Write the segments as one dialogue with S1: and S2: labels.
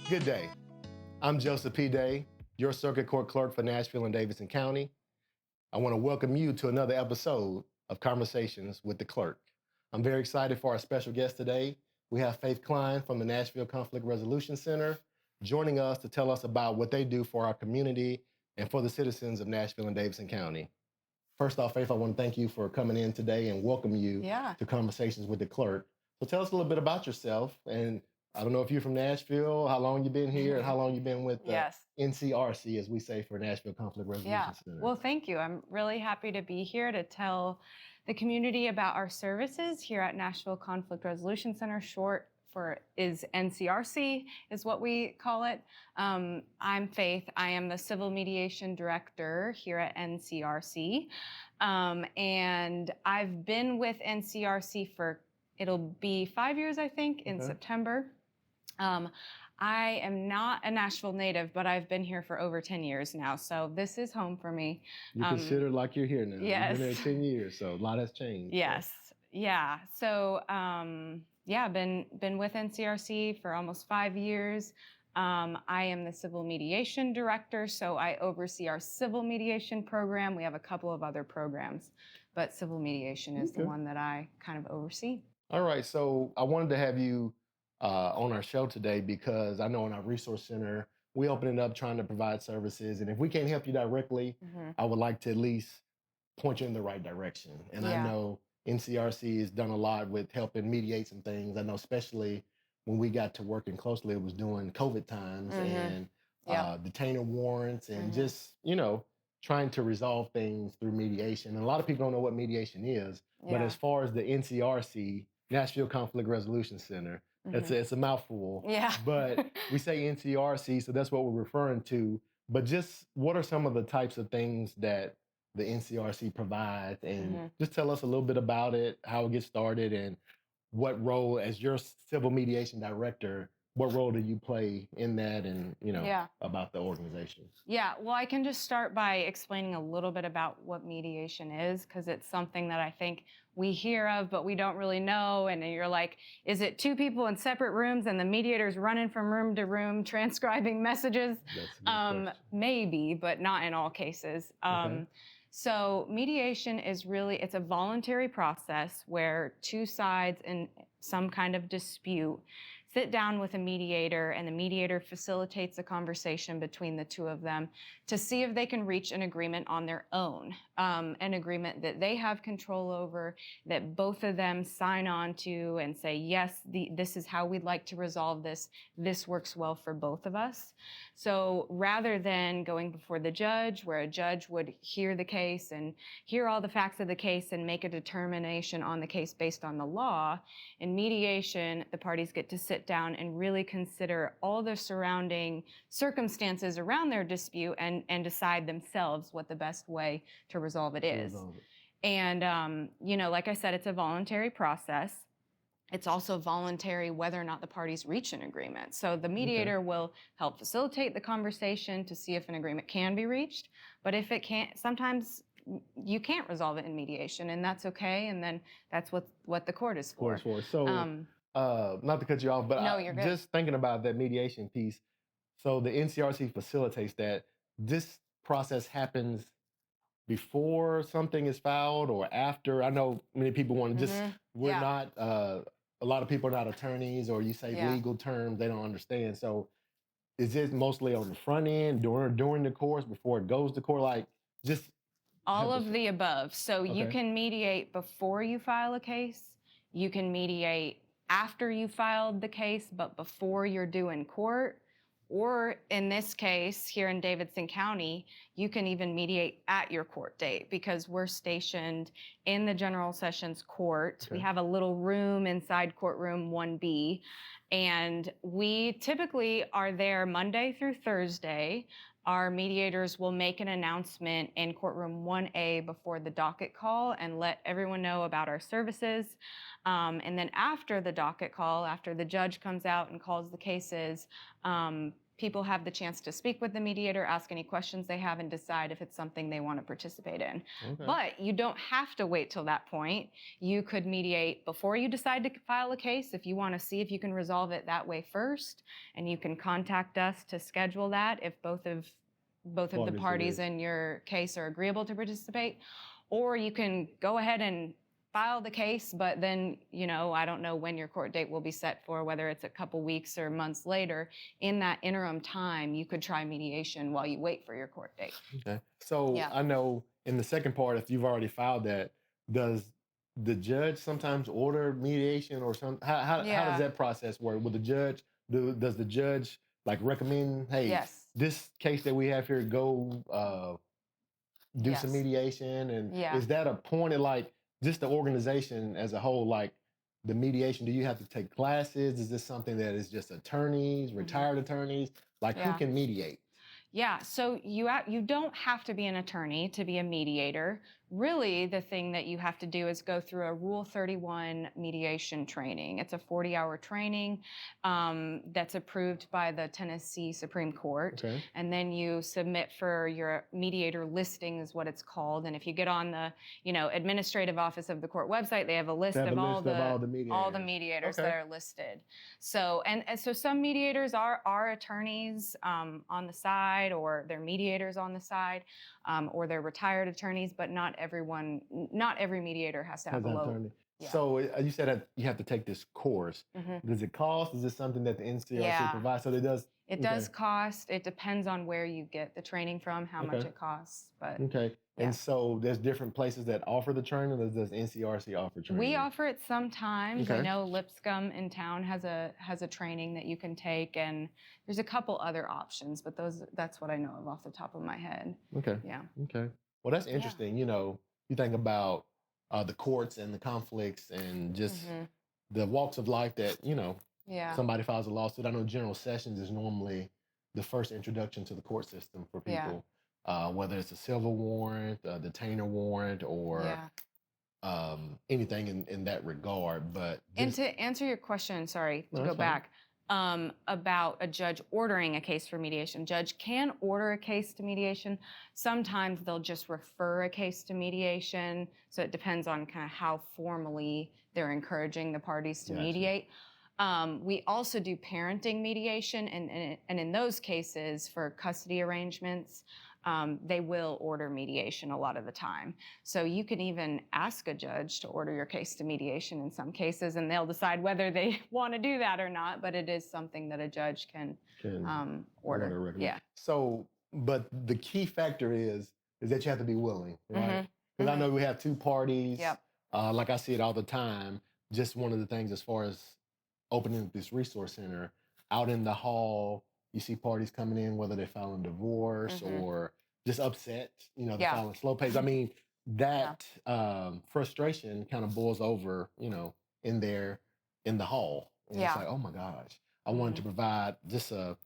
S1: Good day. I'm Joseph P. Day, your circuit court clerk for Nashville and Davidson County. I want to welcome you to another episode of Conversations with the Clerk. I'm very excited for our special guest today. We have Faith Klein from the Nashville Conflict Resolution Center joining us to tell us about what they do for our community and for the citizens of Nashville and Davidson County. First off, Faith, I want to thank you for coming in today and welcome you to Conversations with the Clerk. So tell us a little bit about yourself, and I don't know if you're from Nashville, how long you've been here, and how long you've been with NCRC, as we say, for Nashville Conflict Resolution Center.
S2: Well, thank you. I'm really happy to be here to tell the community about our services here at Nashville Conflict Resolution Center. Short for is NCRC, is what we call it. I'm Faith. I am the Civil Mediation Director here at NCRC. And I've been with NCRC for, it'll be 5 years, I think, in September. I am not a Nashville native, but I've been here for over 10 years now, so this is home for me.
S1: You consider like you're here now.
S2: Yes.
S1: You've been there 10 years, so a lot has changed.
S2: Yes. So. Yeah. So, been with NCRC for almost 5 years. I am the Civil Mediation Director, so I oversee our civil mediation program. We have a couple of other programs, but civil mediation is the one that I kind of oversee.
S1: All right. So I wanted to have you on our show today because I know in our resource center, we open it up trying to provide services. And if we can't help you directly, I would like to at least point you in the right direction. And I know NCRC has done a lot with helping mediate some things. I know especially when we got to working closely, it was during COVID times and detainer warrants and just, trying to resolve things through mediation. And a lot of people don't know what mediation is, but as far as the NCRC, Nashville Conflict Resolution Center, it's a mouthful.
S2: Yeah.
S1: But we say NCRC, so that's what we're referring to. But just what are some of the types of things that the NCRC provides? And just tell us a little bit about it, how it gets started, and what role, as your civil mediation director, what role do you play in that and, about the organization?
S2: Yeah, well, I can just start by explaining a little bit about what mediation is, because it's something that I think we hear of, but we don't really know. And you're like, is it two people in separate rooms and the mediator's running from room to room transcribing messages? Maybe, but not in all cases. So mediation is really, it's a voluntary process where two sides in some kind of dispute sit down with a mediator, and the mediator facilitates a conversation between the two of them to see if they can reach an agreement on their own, an agreement that they have control over, that both of them sign on to and say, yes, this is how we'd like to resolve this. This works well for both of us. So rather than going before the judge, where a judge would hear the case and hear all the facts of the case and make a determination on the case based on the law, in mediation, the parties get to sit down and really consider all the surrounding circumstances around their dispute and decide themselves what the best way to resolve it is. And, like I said, it's a voluntary process. It's also voluntary whether or not the parties reach an agreement. So the mediator will help facilitate the conversation to see if an agreement can be reached. But if it can't, sometimes you can't resolve it in mediation, and that's okay. And then that's what the court is for.
S1: So, not to cut you off, but
S2: you're good.
S1: Just thinking about that mediation piece. So the NCRC facilitates that. This process happens before something is filed or after. I know many people want to we're not, a lot of people are not attorneys, or you say legal terms they don't understand. So is it mostly on the front end, during the course, before it goes to court? Like, just
S2: all of the above. So you can mediate before you file a case. You can mediate after you filed the case, but before you're due in court. Or in this case, here in Davidson County, you can even mediate at your court date, because we're stationed in the General Sessions Court. We have a little room inside courtroom 1B, and we typically are there Monday through Thursday. Our mediators will make an announcement in courtroom 1A before the docket call and let everyone know about our services. And then after the docket call, after the judge comes out and calls the cases, people have the chance to speak with the mediator, ask any questions they have, and decide if it's something they want to participate in.
S1: Okay.
S2: But you don't have to wait till that point. You could mediate before you decide to file a case if you want to see if you can resolve it that way first, and you can contact us to schedule that if both of the parties in your case are agreeable to participate. Or you can go ahead and file the case, but then, I don't know when your court date will be set for, whether it's a couple weeks or months later. In that interim time, you could try mediation while you wait for your court date.
S1: Okay. So
S2: Yeah.
S1: I know in the second part, if you've already filed that, does the judge sometimes order mediation or something? How does that process work? Does the judge like recommend, hey,
S2: Yes.
S1: this case that we have here, go do some
S2: Yes.
S1: mediation? And
S2: Yeah.
S1: is that appointed, like just the organization as a whole, like the mediation, do you have to take classes? Is this something that is just attorneys, retired attorneys? Like who
S2: Yeah.
S1: can mediate?
S2: Yeah, so you don't have to be an attorney to be a mediator. Really, the thing that you have to do is go through a Rule 31 mediation training. It's a 40-hour training that's approved by the Tennessee Supreme Court.
S1: Okay.
S2: And then you submit for your mediator listing is what it's called. And if you get on the administrative office of the court website, they have a list of all the mediators
S1: Okay.
S2: that are listed. So and so some mediators are attorneys on the side, or they're mediators on the side, or they're retired attorneys, but not every mediator has to have a low. Yeah.
S1: So you said that you have to take this course.
S2: Mhm.
S1: Does it cost? Is this something that the NCRC
S2: Yeah.
S1: provides? So it does.
S2: It does cost. It depends on where you get the training from, how much
S1: Okay.
S2: it costs. But
S1: Okay.
S2: Yeah.
S1: And so there's different places that offer the training, or does NCRC offer training?
S2: we offer it sometimes. I
S1: Okay.
S2: know Lipscomb in town has a training that you can take, and there's a couple other options, but that's what I know of off the top of my head.
S1: Okay.
S2: Yeah.
S1: Okay. Well, that's interesting. You think about the courts and the conflicts and just
S2: Mhm.
S1: the walks of life that,
S2: Yeah.
S1: somebody files a lawsuit. I know General Sessions is normally the first introduction to the court system for
S2: Yeah.
S1: people, whether it's a civil warrant, a detainer warrant, or
S2: Yeah.
S1: anything in that regard. But
S2: And to answer your question, sorry,
S1: No,
S2: to
S1: that's
S2: go
S1: fine.
S2: back, about a judge ordering a case for mediation. Judge can order a case to mediation. Sometimes they'll just refer a case to mediation. So it depends on kind of how formally they're encouraging the parties to
S1: Gotcha.
S2: mediate. We also do parenting mediation, and in those cases, for custody arrangements, they will order mediation a lot of the time. So you can even ask a judge to order your case to mediation in some cases, and they'll decide whether they want to do that or not. But it is something that a judge can order.
S1: recommend.
S2: Yeah.
S1: So, but the key factor is that you have to be willing, right? Because I know we have two parties.
S2: Yep.
S1: Like I see it all the time. Just one of the things as far as opening this resource center, out in the hall, you see parties coming in, whether they're filing divorce or just upset, they're
S2: Yeah.
S1: filing slow pays. I mean, that frustration kind of boils over, in the hall. And
S2: Yeah.
S1: it's like, oh my gosh, I wanted to provide just a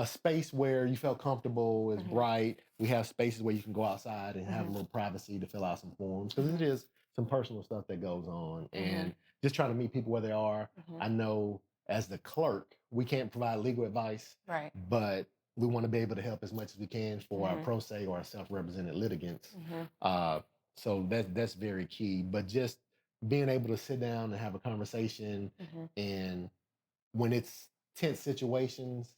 S1: space where you felt comfortable, it's bright. We have spaces where you can go outside and have a little privacy to fill out some forms, because it is some personal stuff that goes on. And just trying to meet people where they are. I know as the clerk, we can't provide legal advice,
S2: Right.
S1: but we want to be able to help as much as we can for our pro se or our self-represented litigants. So that's very key. But just being able to sit down and have a conversation, and when it's tense situations,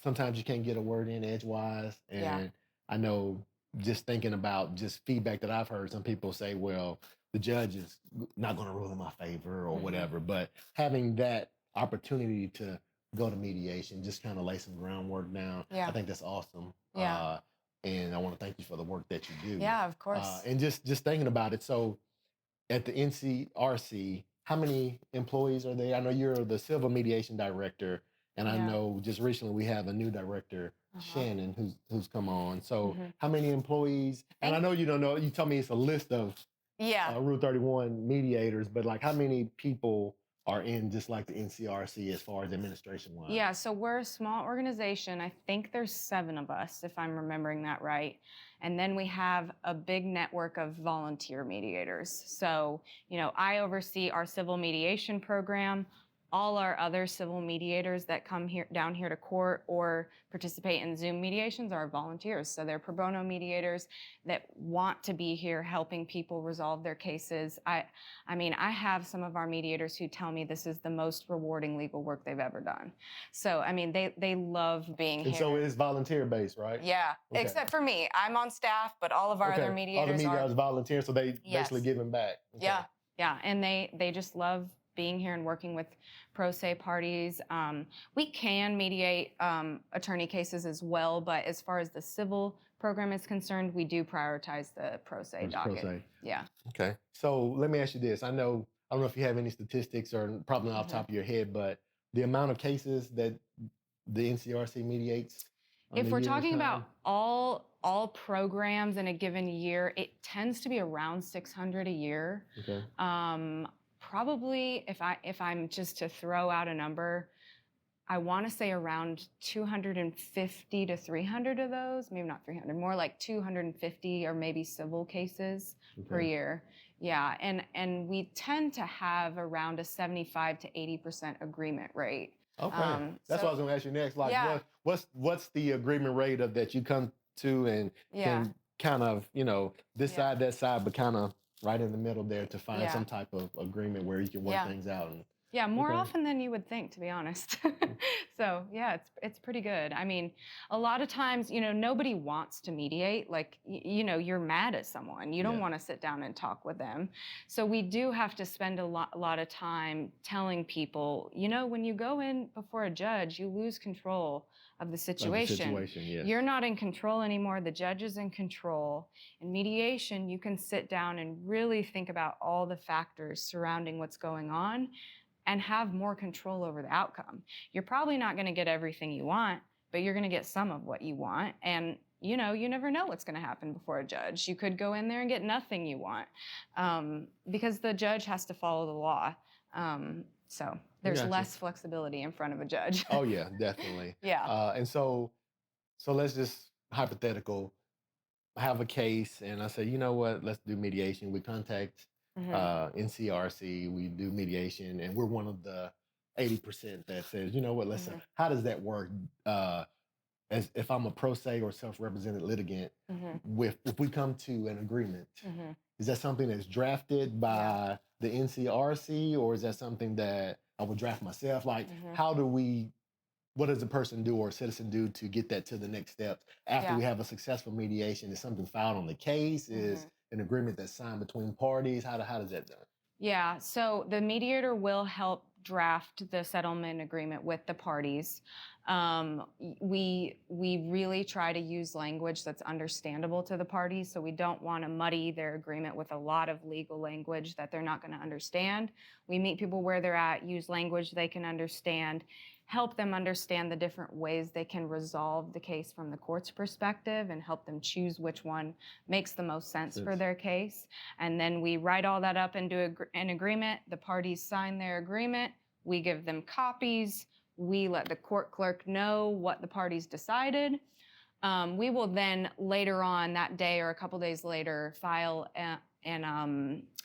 S1: sometimes you can't get a word in edgewise. And
S2: Yeah.
S1: I know, just thinking about just feedback that I've heard, some people say, well, the judge is not going to rule in my favor or whatever. But having that opportunity to go to mediation, just kind of lay some groundwork down,
S2: Yeah.
S1: I think that's awesome.
S2: Yeah.
S1: And I want to thank you for the work that you do.
S2: Yeah, of course.
S1: And just thinking about it. So at the NCRC, how many employees are there? I know you're the Civil Mediation Director, and I know just recently we have a new director, Shannon, who's come on. So how many employees? And I know you don't know, you told me it's a list of Rule 31 mediators, but like how many people are in just like the NCRC as far as administration-wise?
S2: Yeah, so we're a small organization. I think there's 7 of us, if I'm remembering that right. And then we have a big network of volunteer mediators. So, I oversee our civil mediation program. all our other civil mediators that come down here to court or participate in Zoom mediations are volunteers. So they're pro bono mediators that want to be here helping people resolve their cases. I mean, I have some of our mediators who tell me this is the most rewarding legal work they've ever done. So, I mean, they love being here.
S1: And so it's volunteer-based, right?
S2: Yeah,
S1: Okay.
S2: except for me. I'm on staff, but all of our other mediators
S1: all the mediators
S2: are
S1: volunteer, so they basically giving back. Okay.
S2: Yeah, and they just love being here and working with pro se parties. We can mediate attorney cases as well, but as far as the civil program is concerned, we do prioritize the pro se docket. Pro se. Yeah.
S1: Okay. So let me ask you this. I don't know if you have any statistics or probably not off the top of your head, but the amount of cases that the NCRC mediates.
S2: If we're talking about all programs in a given year, it tends to be around 600 a year. Okay. Probably, if I'm just to throw out a number, I want to say around 250 to 300 of those, maybe not 300, more like 250 or maybe civil cases per year. Yeah, and we tend to have around a 75 to 80% agreement rate.
S1: Okay, that's what I was going to ask you next. Like, what's the agreement rate of that you come to and can kind of, this side, that side, but kind of right in the middle there to find some type of agreement where you can work things out.
S2: Yeah, more often than you would think, to be honest. So yeah, it's pretty good. I mean, a lot of times, nobody wants to mediate. Like, you're mad at someone. You don't want to sit down and talk with them. So we do have to spend a lot of time telling people, when you go in before a judge, you lose control of the situation. You're not in control anymore. The judge is in control. In mediation, you can sit down and really think about all the factors surrounding what's going on and have more control over the outcome. You're probably not going to get everything you want, but you're going to get some of what you want. And, you never know what's going to happen before a judge. You could go in there and get nothing you want because the judge has to follow the law. So there's less flexibility in front of a judge.
S1: Oh, yeah, definitely. And so let's just hypothetical, have a case, and I say, you know what, let's do mediation. We contact NCRC, we do mediation, and we're one of the 80% that says, you know what, listen, how does that work? As if I'm a pro se or self-represented litigant, if we come to an agreement, is that something that's drafted by the NCRC, or is that something that I would draft myself? Like, what does a person do or a citizen do to get that to the next steps after we have a successful mediation? Is something filed on the case? Is an agreement that's signed between parties? How does that done?
S2: Yeah, so the mediator will help draft the settlement agreement with the parties. We really try to use language that's understandable to the parties, so we don't want to muddy their agreement with a lot of legal language that they're not going to understand. We meet people where they're at, use language they can understand, help them understand the different ways they can resolve the case from the court's perspective and help them choose which one makes the most sense for their case. And then we write all that up into an agreement. The parties sign their agreement. We give them copies. We let the court clerk know what the parties decided. We will then later on that day or a couple days later file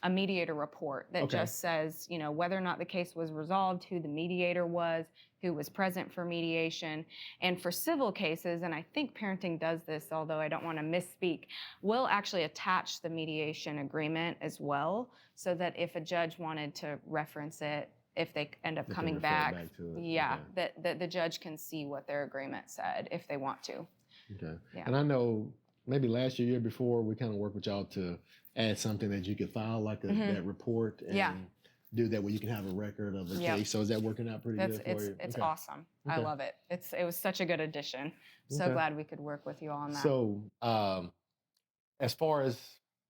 S2: a mediator report that just says, whether or not the case was resolved, who the mediator was, who was present for mediation. And for civil cases, and I think parenting does this, although I don't want to misspeak, we'll actually attach the mediation agreement as well, so that if a judge wanted to reference it, if they end up coming back that the judge can see what their agreement said if they want to.
S1: Okay. Yeah. And I know maybe last year before, we kind of worked with y'all to add something that you could file, like that report, and do that where you can have a record of the case. So is that working out pretty good for you?
S2: It's awesome. I love it. It was such a good addition. So glad we could work with you all on that.
S1: So as far as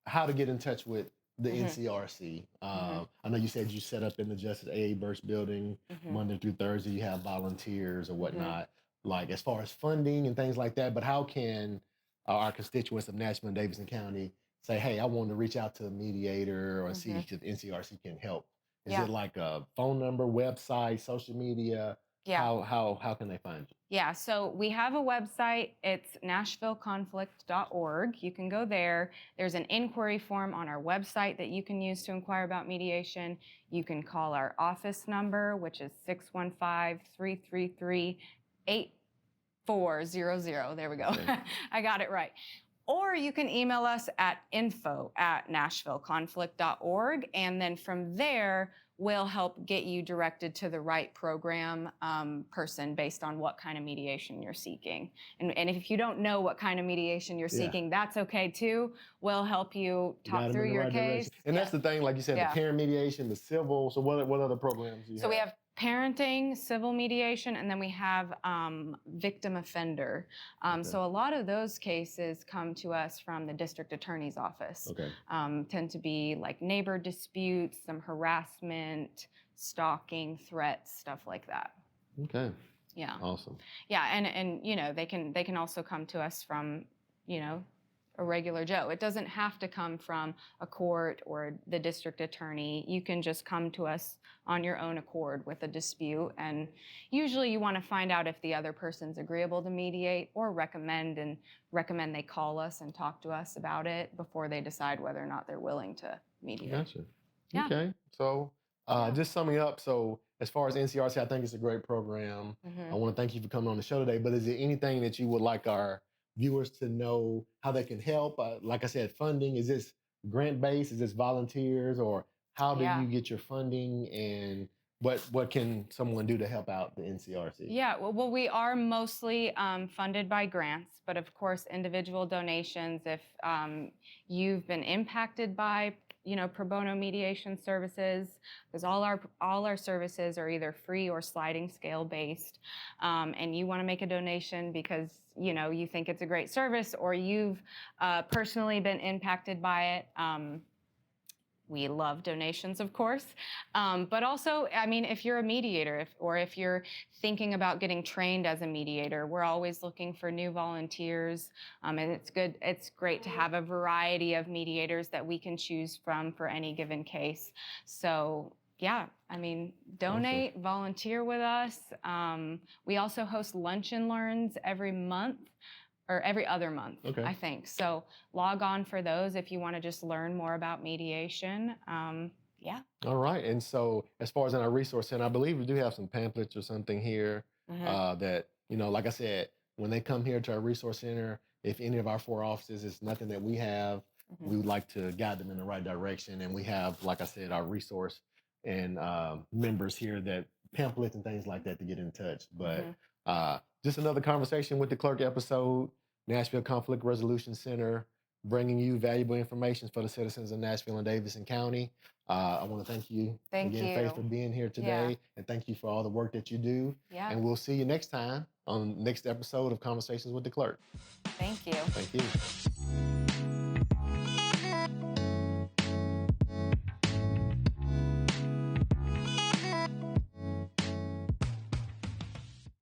S1: how to get in touch with the NCRC, I know you said you set up in the Justice A.A. Burst building Monday through Thursday. You have volunteers or whatnot. Like as far as funding and things like that, but how can our constituents of Nashville and Davidson County say, hey, I want to reach out to a mediator or see if NCRC can help? Is it like a phone number, website, social media?
S2: Yeah.
S1: how can they find you?
S2: Yeah, so we have a website. It's nashvilleconflict.org. You can go there. There's an inquiry form on our website that you can use to inquire about mediation. You can call our office number, which is 615-333-8400. There we go.
S1: Okay.
S2: I got it right. Or you can email us at info@nashvilleconflict.org, and then from there, we'll help get you directed to the right program person based on what kind of mediation you're seeking. And if you don't know what kind of mediation you're seeking, that's okay too. We'll help you talk through your case.
S1: And that's the thing, like you said, the parent mediation, the civil. So what other programs do you have?
S2: So we have parenting, civil mediation, and then we have victim offender. So a lot of those cases come to us from the district attorney's office.
S1: Okay.
S2: Tend to be like neighbor disputes, some harassment, stalking, threats, stuff like that.
S1: Okay.
S2: Yeah.
S1: Awesome.
S2: Yeah, and you know, they can also come to us from, you know, a regular Joe. It doesn't have to come from a court or the district attorney. You can just come to us on your own accord with a dispute, and usually you want to find out if the other person's agreeable to mediate, or recommend they call us and talk to us about it before they decide whether or not they're willing to mediate.
S1: Gotcha.
S2: Yeah.
S1: Okay. So just summing up, so as far as NCRC, I think it's a great program. I want to thank you for coming on the show today, but is there anything that you would like our viewers to know how they can help? Like I said, funding, is this grant-based? Is this volunteers? Or how do you get your funding? And what can someone do to help out the NCRC?
S2: Yeah, well, we are mostly funded by grants, but of course, individual donations. If you've been impacted by, you know, pro bono mediation services, because all our services are either free or sliding scale based, and you want to make a donation because, you know, you think it's a great service, or you've personally been impacted by it. We love donations, of course, but also, I mean, if you're a mediator, if you're thinking about getting trained as a mediator, we're always looking for new volunteers, and it's great to have a variety of mediators that we can choose from for any given case. So yeah, I mean, donate, volunteer with us. We also host lunch and learns every month, or every other month, I think. So log on for those if you want to just learn more about mediation. Yeah.
S1: All right. And so as far as in our resource center, I believe we do have some pamphlets or something here that, you know, like I said, when they come here to our resource center, if any of our 4 offices is nothing that we have, we would like to guide them in the right direction. And we have, like I said, our resource and members here, that pamphlets and things like that to get in touch. But just another Conversation with the Clerk episode. Nashville Conflict Resolution Center, bringing you valuable information for the citizens of Nashville and Davidson County. I want to thank you again, Faith, for being here today, and thank you for all the work that you do.
S2: Yeah.
S1: And we'll see you next time on the next episode of Conversations with the Clerk.
S2: Thank you.
S1: Thank you.